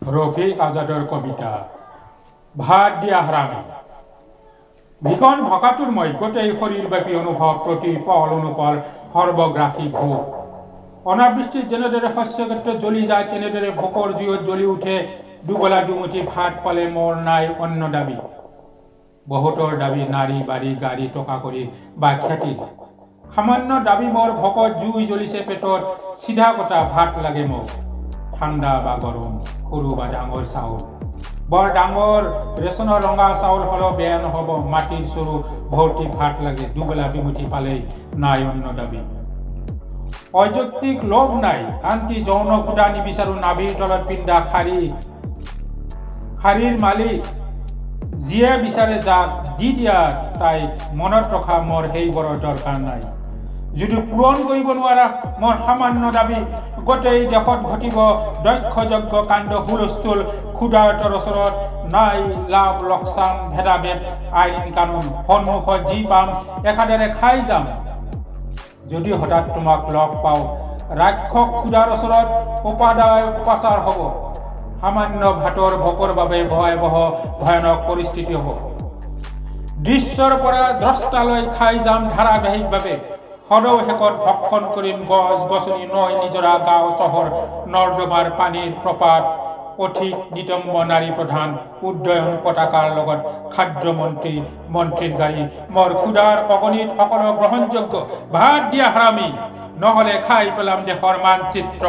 রফিক আজাদর কবিতা ভাত দিয়া হারামে ভীষণ ভকাতুর মই গোটেই শরীরব্যাপী অনুভব প্রতি পল অনুপল সর্বগ্রাসী ভোগ অনাবৃষ্টি যেনেদৰে শস্যক্ষেত্ৰ জ্বলি যায় তেনেদৰে ভোকৰ জুইত জ্বলি উঠে দুগলা দুমুঠি ভাত পালে মোৰ নাই অন্য দাবী বহুতৰ দাবী নাৰী বাৰী গাড়ী টকা কৰি বা খ্যাতি সামান্য দাবী মোৰ ভোকত জুই জ্বলিছে পেটত সিধা কটা ভাত লাগে মোক ঠাণ্ডা বা গৰম সৰু বা ডাঙৰ চাউল বৰ ডাঙৰ ৰেচনৰ ৰঙা চাউল হ'লেও বেয়া নহ'ব মাটিৰ চৰু ভৰ্তি ভাত লাগে দুবেলা দুমুঠি পালেই নাই অন্য দাবী অযৌক্তিক লোভ নাই আনকি যৌন ক্ষুধা নিবিচাৰো নাভিৰ তলত পিন্ধা শাৰীৰ মালিক যিয়ে বিচাৰে যাক দি দিয়া তাইক মনত ৰখা মোৰ সেইবোৰৰ দৰকাৰ নাই যদি পূৰণ কৰিব নোৱাৰা মোৰ সামান্য দাবী গোটেই দেশত ঘটিব দক্ষযজ্ঞ কাণ্ড হুলস্থুল ক্ষুধাৰ্তৰ ওচৰত নাই লাভ লোকচান ভেদাভেদ আইন কানুন সন্মুখত যি পাম একেদৰে খাই যাম যদি হঠাৎ তোমাক লগ পাওঁ ৰাক্ষস ক্ষুধাৰ ওচৰত উপাদায় উপাচাৰ হ'ব সামান্য ভাতৰ ভোকৰ বাবে ভয়াৱহ ভয়ানক পৰিস্থিতি হ'ব দৃশ্যৰ পৰা দ্ৰষ্টালৈ খাই যাম ধাৰাবাহিকভাৱে সদৌ শেষত ভক্ষণ কৰিম গছ গছনি নৈ নিজৰা গাঁও চহৰ নৰ্দমাৰ পানীৰ প্ৰপাত অধিক নিতম্ব নাৰী প্ৰধান উদ্যয়ন পতাকাৰ লগত খাদ্য মন্ত্ৰীৰ গাড়ী মোৰ ক্ষুধাৰ অগণিত সকলো গ্ৰহণযোগ্য ভাত দিয়া হাৰামী নহ'লে খাই পেলাম দেশৰ মানচিত্ৰ